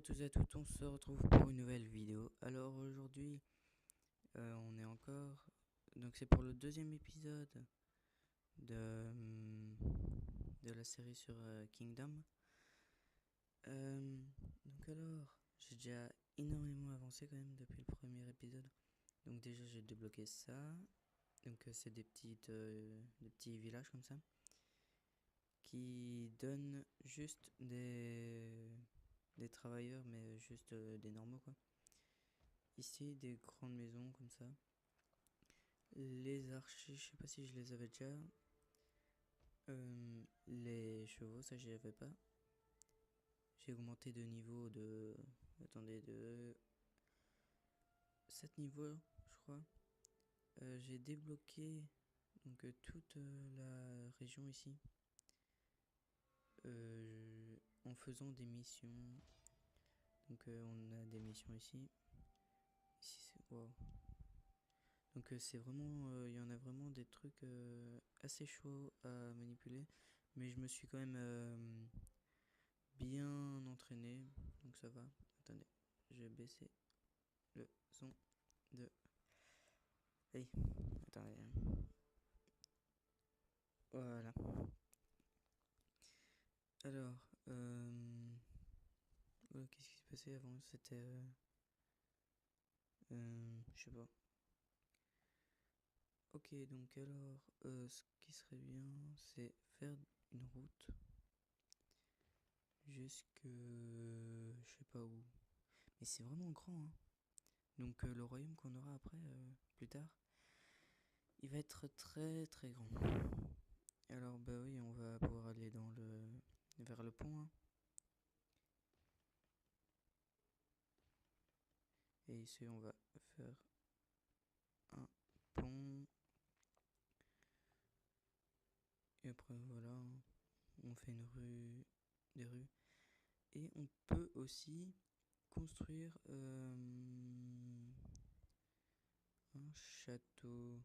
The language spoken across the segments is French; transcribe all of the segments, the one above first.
tous et à toutes, on se retrouve pour une nouvelle vidéo. Alors aujourd'hui, on est encore... Donc c'est pour le deuxième épisode de, de la série sur Kingdom. Donc alors, j'ai déjà énormément avancé quand même depuis le premier épisode. Donc déjà j'ai débloqué ça. Donc c'est des petits villages comme ça. Qui donnent juste des travailleurs, mais juste des normaux quoi. Ici, des grandes maisons comme ça. Les archers, je sais pas si je les avais déjà. Les chevaux, ça j'y avais pas. J'ai augmenté de niveau de... Attendez, de 7 niveaux, je crois. J'ai débloqué donc toute la région ici. En faisant des missions. Donc on a des missions ici. Ici c'est... Wow. Donc c'est vraiment, il y en a vraiment des trucs assez chauds à manipuler, mais je me suis quand même bien entraîné, donc ça va. Attendez, je vais baisser le son de... Hey, attendez. Voilà. Alors, ouais, qu'est-ce qui s'est passé avant? C'était... je sais pas. Ok, donc alors, ce qui serait bien, c'est faire une route jusque... je sais pas où. Mais c'est vraiment grand, hein. Donc le royaume qu'on aura après, plus tard, il va être très très grand. Alors bah oui, on va pouvoir aller vers le pont, hein. Et ici on va faire un pont. Et après voilà, hein, on fait des rues. Et on peut aussi construire un château.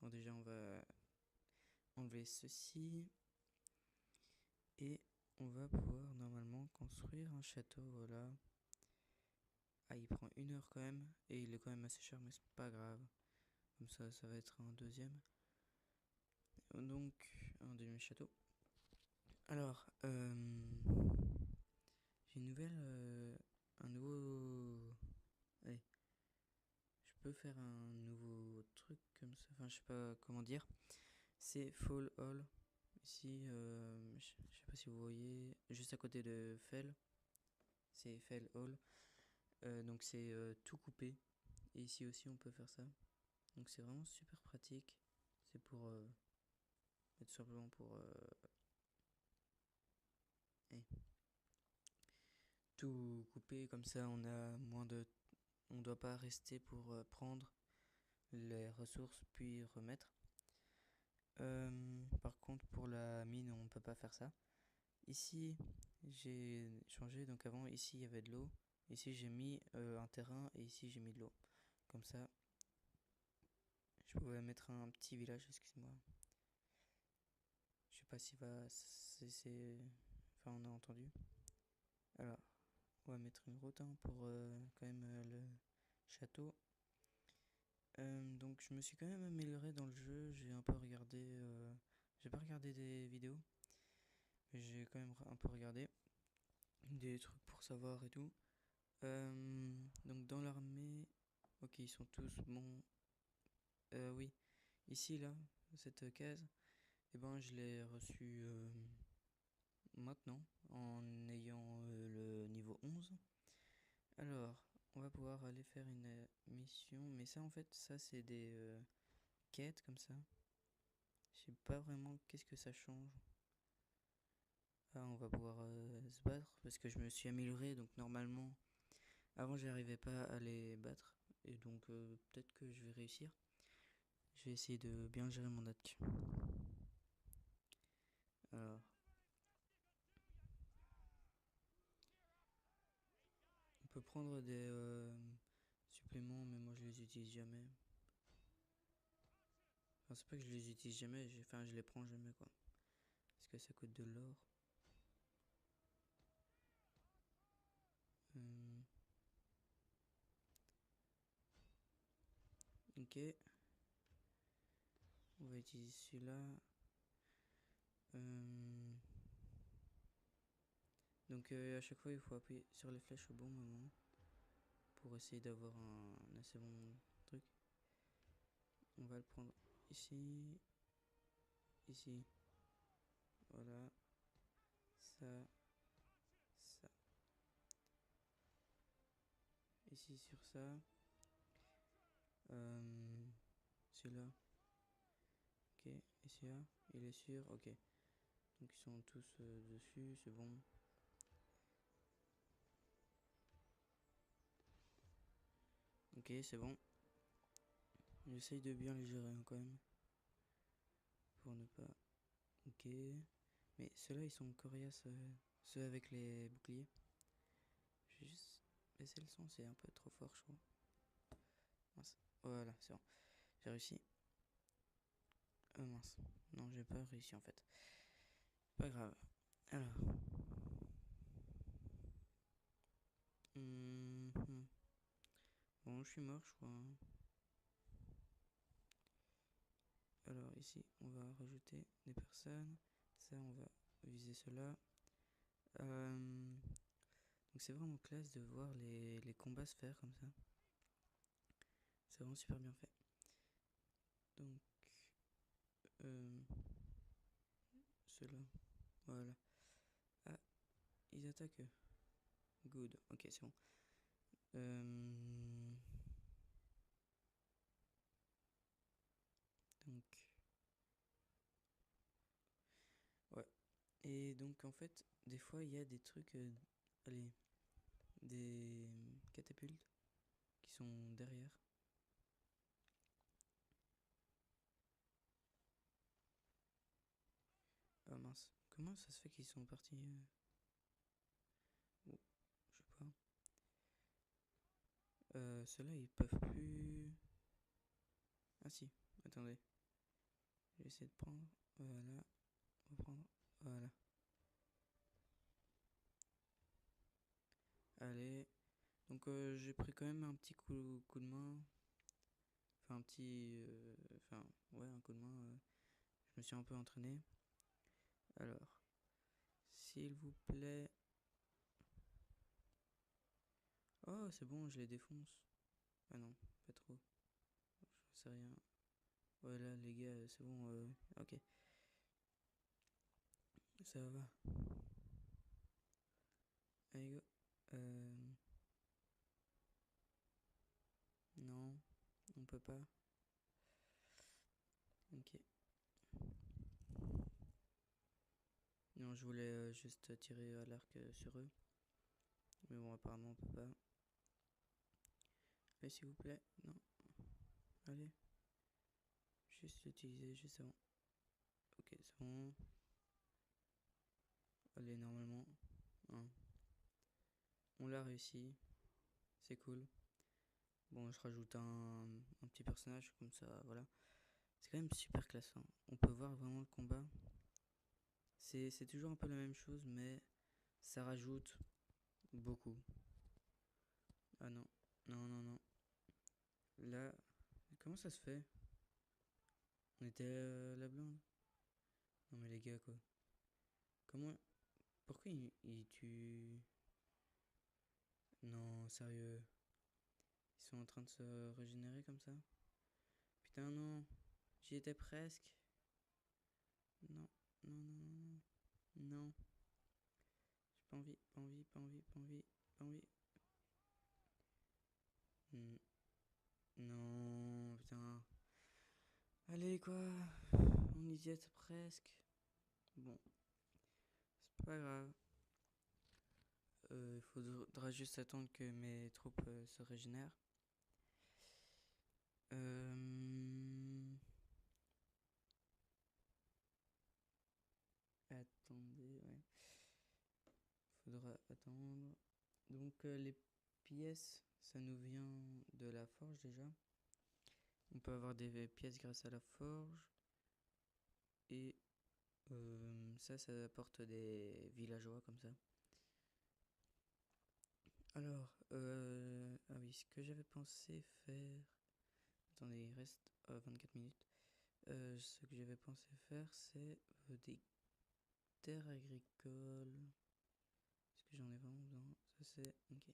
Bon déjà on va enlever ceci. Et on va pouvoir normalement construire un château, voilà. Ah, il prend 1 heure quand même, et il est quand même assez cher, mais c'est pas grave. Comme ça va être un deuxième. Donc, un deuxième château. Alors, j'ai une nouvelle, un nouveau... Allez, je peux faire un nouveau truc comme ça, enfin je sais pas comment dire. C'est Fall Hall. Ici, je sais pas si vous voyez, juste à côté de Fell, c'est Fell Hall. Donc c'est tout coupé. Et ici aussi on peut faire ça. Donc c'est vraiment super pratique. C'est pour... tout simplement pour... hey, tout couper. Comme ça on a moins de... On doit pas rester pour prendre les ressources puis remettre. Par contre pour la mine on peut pas faire ça. Ici j'ai changé. Donc avant ici il y avait de l'eau. Ici j'ai mis un terrain et ici j'ai mis de l'eau. Comme ça je pouvais mettre un petit village, excuse-moi. Je sais pas si va... Enfin on a entendu. Alors on va mettre une route, hein, pour quand même le château. Donc je me suis quand même amélioré dans le jeu. J'ai un peu regardé... j'ai pas regardé des vidéos. Mais j'ai quand même un peu regardé des trucs pour savoir et tout. Donc dans l'armée... Ok, ils sont tous bons. Oui, ici là, cette case, et ben je l'ai reçue maintenant en ayant le niveau 11. Alors, on va pouvoir aller faire une mission, mais ça en fait, ça c'est des quêtes comme ça. Je sais pas vraiment qu'est-ce que ça change. Ah, on va pouvoir se battre parce que je me suis amélioré, donc normalement, avant j'arrivais pas à les battre, et donc peut-être que je vais réussir. Je vais essayer de bien gérer mon attaque. Alors, on peut prendre des suppléments, mais moi je les utilise jamais. Enfin, c'est pas que je les utilise jamais, je les prends jamais quoi. Parce que ça coûte de l'or. Ok. On va utiliser celui-là. Donc à chaque fois il faut appuyer sur les flèches au bon moment pour essayer d'avoir un assez bon truc. On va le prendre ici, ici, voilà, ça, ça, ici sur ça, celui-là, ok, et celui-là, il est sûr, ok, donc ils sont tous dessus, c'est bon. Ok, c'est bon. J'essaye de bien les gérer quand même. Pour ne pas... Ok. Mais ceux-là, ils sont coriaces. Ceux avec les boucliers. Je vais juste baisser le son, c'est un peu trop fort, je crois. Mince. Voilà, c'est bon. J'ai réussi. Mince. Non, j'ai pas réussi en fait. Pas grave. Alors. Bon, je suis mort, je crois. Alors ici, on va rajouter des personnes. Ça, on va viser cela. Donc c'est vraiment classe de voir les combats se faire comme ça. C'est vraiment super bien fait. Donc, ceux-là, voilà. Ah, ils attaquent. Good, ok, c'est bon. Donc, ouais. Et donc, en fait, des fois, il y a des trucs, allez, des catapultes qui sont derrière. Ah mince, comment ça se fait qu'ils sont partis oh, je sais pas. Ceux-là, ils peuvent plus... Ah si, attendez. Je vais essayer de prendre. Voilà, reprendre. Voilà. Allez. Donc j'ai pris quand même un petit coup de main. Enfin un petit... Enfin ouais, un coup de main. Je me suis un peu entraîné. Alors, s'il vous plaît... Oh c'est bon, je les défonce. Ah non, pas trop. Je sais rien. Ouais là les gars, c'est bon. Ok. Ça va. Allez go. Non, on peut pas. Ok. Non, je voulais juste tirer à l'arc sur eux. Mais bon, apparemment, on peut pas. Allez, s'il vous plaît. Non. Allez. Juste l'utiliser, juste avant. Ok, c'est bon. Allez, normalement. Hein. On l'a réussi. C'est cool. Bon, je rajoute un petit personnage comme ça, voilà. C'est quand même super classe. Hein. On peut voir vraiment le combat. C'est toujours un peu la même chose, mais ça rajoute beaucoup. Ah non. Non, non, non. Là, comment ça se fait? On était la blonde? Non mais les gars quoi. Comment... Pourquoi il tue... Non, sérieux. Ils sont en train de se régénérer comme ça? Putain non. J'y étais presque. Non, non, non, non, non. Non. J'ai pas envie, pas envie, pas envie, pas envie, pas envie. Non, putain. Allez quoi. On y était presque. Bon, c'est pas grave. Il faudra juste attendre que mes troupes se régénèrent. Attendez, ouais. Faudra attendre. Donc les pièces, ça nous vient de la forge déjà. On peut avoir des pièces grâce à la forge. Et ça apporte des villageois comme ça. Alors, ah oui, ce que j'avais pensé faire attendez, il reste 24 minutes. Ce que j'avais pensé faire, c'est des terres agricoles. Est-ce que j'en ai vraiment besoin? Ça c'est... Ok.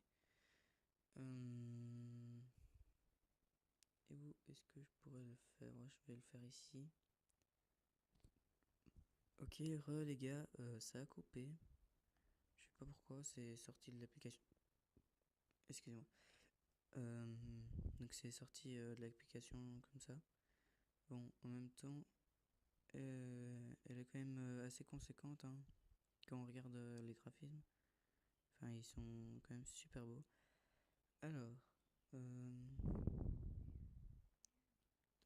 Et où est-ce que je pourrais le faire? Ouais, je vais le faire ici. Ok, les gars, ça a coupé. Je sais pas pourquoi, c'est sorti de l'application. Excusez-moi. Donc c'est sorti de l'application comme ça. Bon, en même temps, elle est quand même assez conséquente hein, quand on regarde les graphismes. Enfin, ils sont quand même super beaux. Alors,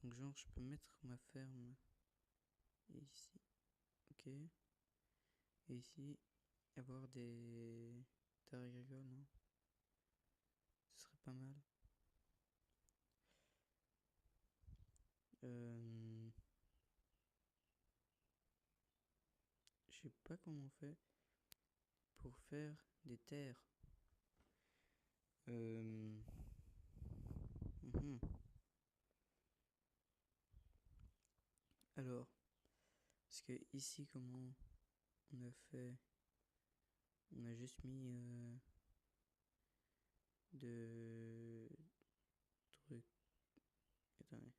donc genre, je peux mettre ma ferme ici. Ok. Et ici, avoir des terres agricoles, non? Ce serait pas mal. Je sais pas comment on fait pour faire des terres. Mhm. Alors, parce que ici, comment on a fait? On a juste mis de trucs. Attendez.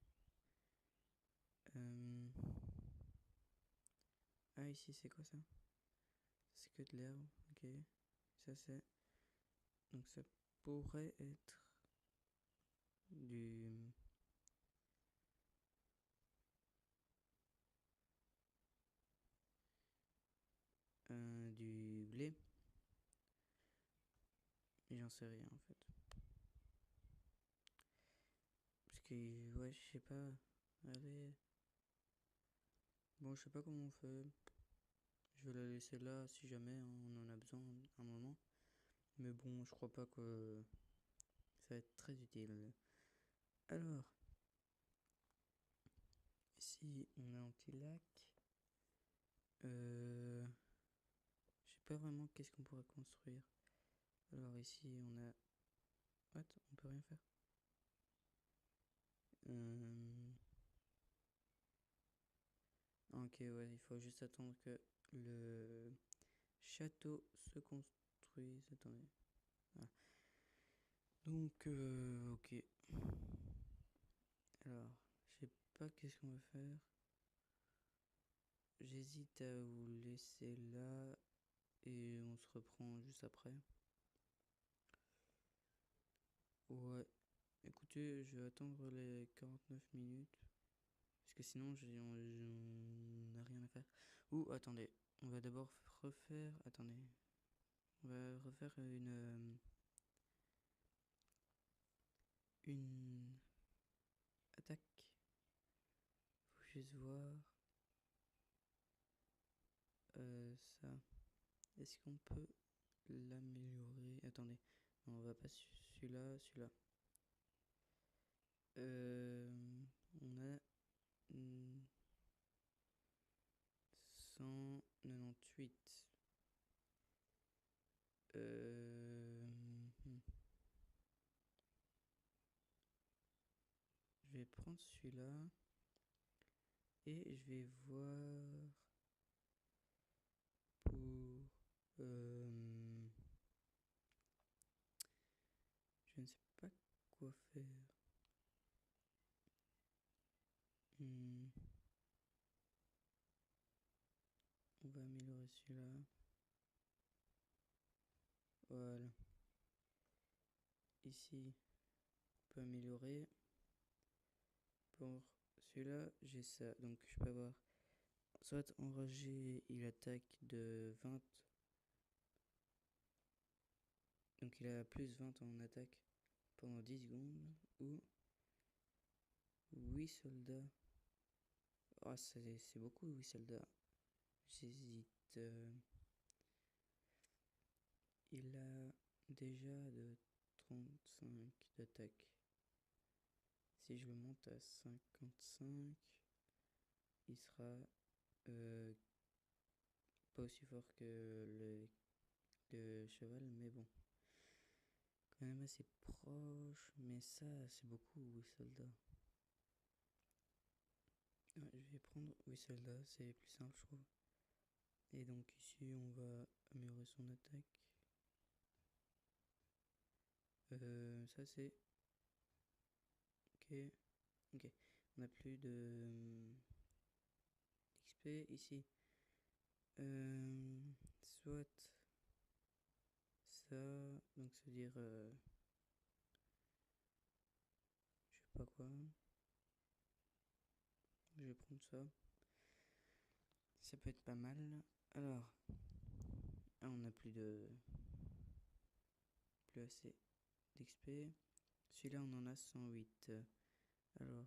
Ah, ici, c'est quoi ça? C'est que de l'herbe, ok. Ça, c'est. Donc, ça pourrait être du. Du blé. Mais j'en sais rien en fait. Parce que, ouais, je sais pas. Allez. Bon, je sais pas comment on fait. Je vais la laisser là si jamais on en a besoin un moment. Mais bon, je crois pas que ça va être très utile. Alors, ici on a un petit lac. Je sais pas vraiment qu'est-ce qu'on pourrait construire. Alors ici on a. What? On peut rien faire. Ok, ouais, il faut juste attendre que le château se construise. Attendez. Ah. Donc, ok. Alors, je sais pas qu'est-ce qu'on va faire. J'hésite à vous laisser là et on se reprend juste après. Ouais. Écoutez, je vais attendre les 49 minutes. Parce que sinon, on n'a rien à faire. Ou, attendez. On va d'abord refaire. Attendez. On va refaire une attaque. Faut juste voir. Ça. Est-ce qu'on peut l'améliorer? Attendez. Non, on va pas celui-là, celui-là. On a 198. Je vais prendre celui-là et je vais voir pour je ne sais pas quoi faire. On va améliorer celui-là. Voilà. Ici, on peut améliorer. Pour celui-là, j'ai ça. Donc je peux avoir soit enragé, il attaque de 20. Donc il a plus 20 en attaque pendant 10 secondes. Ou 8 soldats. Ah, c'est beaucoup 8 soldats. J'hésite. Il a déjà de 35 d'attaque. Si je le monte à 55, il sera pas aussi fort que le cheval, mais bon. Quand même assez proche, mais ça, c'est beaucoup, 8 soldats. vais prendre, oui, celle-là, c'est plus simple, je trouve. Et donc ici, on va améliorer son attaque. Ça c'est ok. Ok. On n'a plus de d'XP ici. Soit ça, donc c'est dire je sais pas quoi. Je vais prendre ça. Ça peut être pas mal. Alors, on n'a plus assez d'XP. Celui-là, on en a 108. Alors,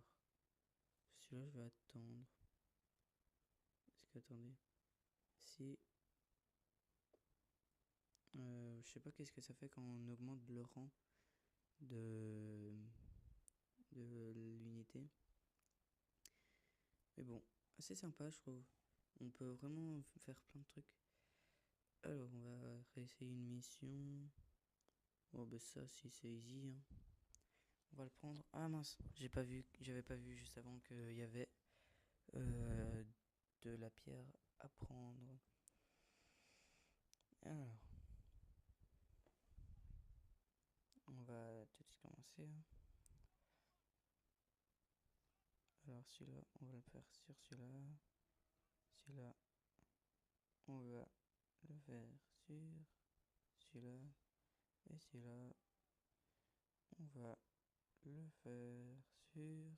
celui-là, je vais attendre. Parce que, attendez. Si. Je sais pas qu'est-ce que ça fait quand on augmente le rang de, de l'unité. Mais bon, assez sympa, je trouve. On peut vraiment faire plein de trucs. Alors, on va réessayer une mission. Oh, bah ça, si c'est easy, hein. On va le prendre. Ah mince, j'avais pas vu juste avant qu'il y avait euh, de la pierre à prendre. Alors, on va tout de suite commencer, hein. Alors celui-là, on va le faire sur celui-là. Celui-là, on va le faire sur celui-là. Et celui-là, on va le faire sur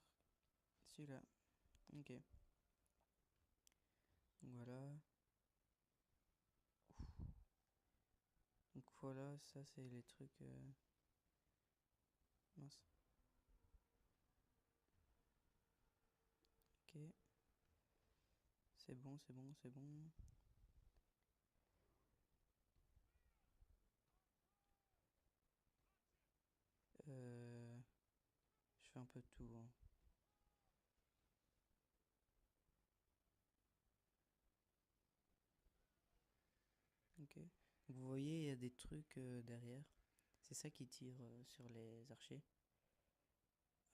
celui-là. Ok. Voilà. Donc voilà, ça c'est les trucs. Mince. Ok. C'est bon, c'est bon, c'est bon. Euh, je fais un peu de tout, hein. Ok. Vous voyez, il y a des trucs derrière. C'est ça qui tire sur les archers.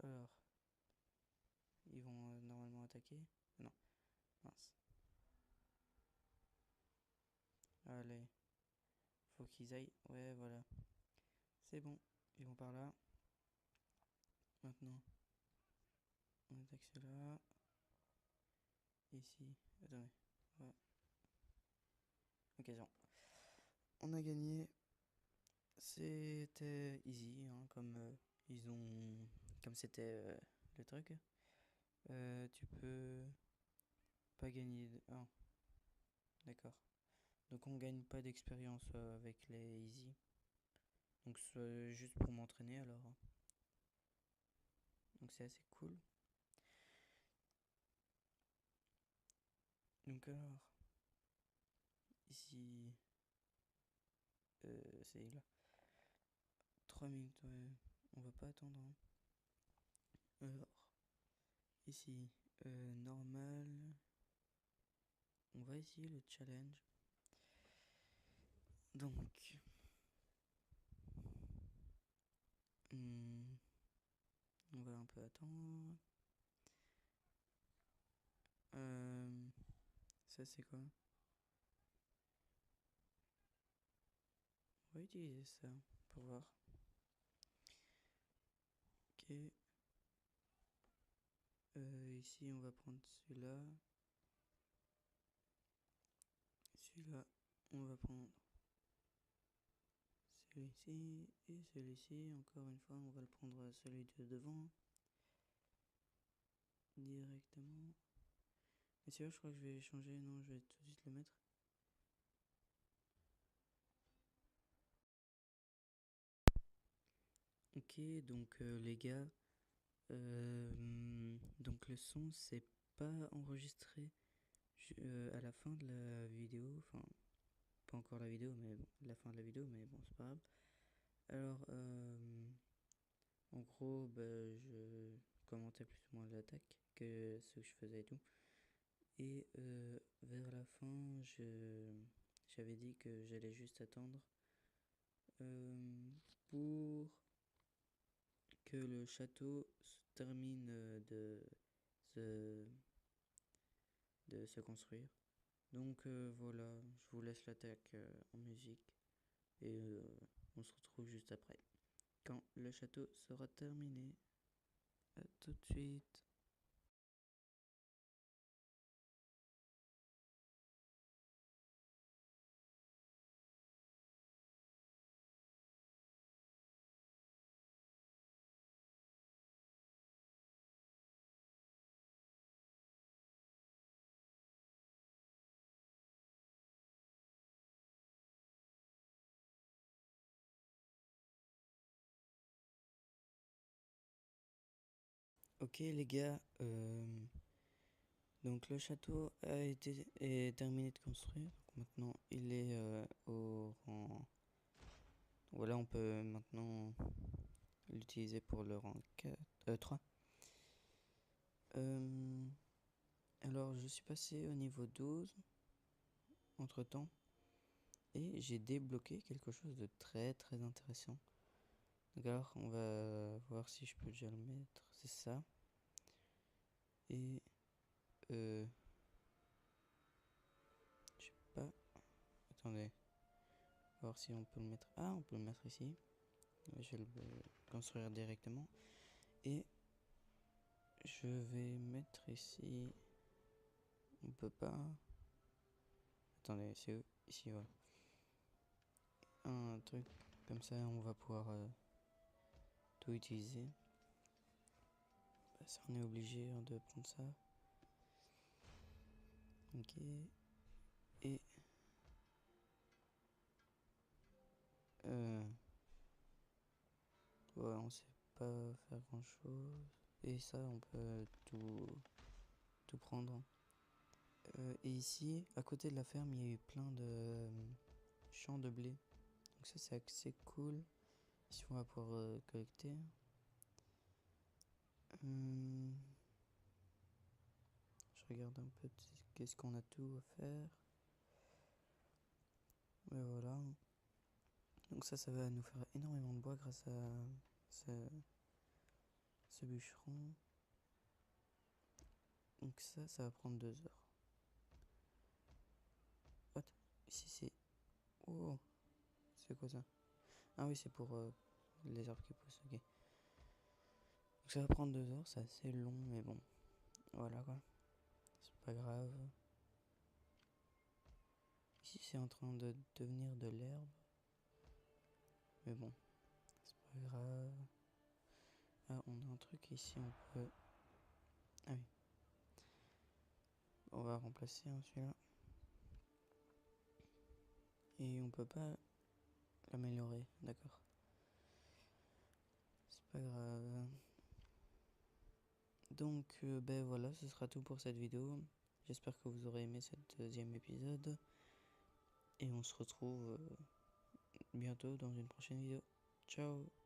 Alors, ils vont normalement attaquer. Non, mince. Allez, faut qu'ils aillent. Ouais, voilà. C'est bon, ils vont par là. Maintenant, on attaque cela. Ici, attendez. Ouais. Ok, c'est bon. On a gagné. C'était easy, hein, comme ils ont, comme c'était le truc. Tu peux pas gagner. Ah, d'accord. Donc on gagne pas d'expérience avec les easy. Donc c'est juste pour m'entraîner alors, hein. Donc c'est assez cool. Donc alors, ici, c'est là. 3 minutes, ouais. On va pas attendre, hein. Alors, ici, normal. On va essayer le challenge. Donc, hmm, on va un peu attendre. Ça c'est quoi? On va utiliser ça pour voir. Ok. Ici on va prendre celui-là. Celui-là, on va prendre celui-ci et celui-ci. Encore une fois, on va le prendre celui de devant directement. Et celui-là, je crois que je vais changer. Non, je vais tout de suite le mettre. Ok, donc les gars, donc le son c'est pas enregistré à la fin de la vidéo, enfin pas encore la vidéo, mais bon, la fin de la vidéo, mais bon c'est pas grave. Alors en gros, bah, je commentais plus ou moins l'attaque que ce que je faisais et tout. Et vers la fin, j'avais dit que j'allais juste attendre pour que le château se termine de se de se construire. Donc voilà, je vous laisse l'attaque en musique et on se retrouve juste après, quand le château sera terminé. A tout de suite. Ok les gars, donc le château est terminé de construire. Donc maintenant il est au rang. Voilà, on peut maintenant l'utiliser pour le rang 3. Alors je suis passé au niveau 12 entre temps et j'ai débloqué quelque chose de très très intéressant. Donc alors on va voir si je peux déjà le mettre, c'est ça. Et je sais pas, attendez, voir si on peut le mettre. Ah, on peut le mettre ici. Je vais le construire directement. Et je vais mettre ici. On peut pas. Attendez, c'est où? Ici, voilà. Un truc comme ça, on va pouvoir tout utiliser. Bah, ça, on est obligé de prendre ça. Ok. Et. Ouais, on sait pas faire grand chose. Et ça, on peut tout prendre. Et ici, à côté de la ferme, il y a eu plein de champs de blé. Donc ça, c'est assez cool. Ici, on va pouvoir collecter. Je regarde un peu qu'est-ce qu'on a tout à faire. Et voilà. Donc ça va nous faire énormément de bois grâce à ce bûcheron. Donc ça va prendre 2 heures. What? Ici c'est... Oh, c'est quoi ça? Ah oui, c'est pour les arbres qui poussent, ok. Donc ça va prendre 2 heures, c'est assez long, mais bon. Voilà quoi. C'est pas grave. Ici c'est en train de devenir de l'herbe. Mais bon, c'est pas grave. Ah, on a un truc ici, on peut... Ah oui. On va remplacer celui-là. Et on peut pas l'améliorer, d'accord. C'est pas grave. Donc ben voilà, ce sera tout pour cette vidéo. J'espère que vous aurez aimé cet deuxième épisode. Et on se retrouve bientôt dans une prochaine vidéo. Ciao!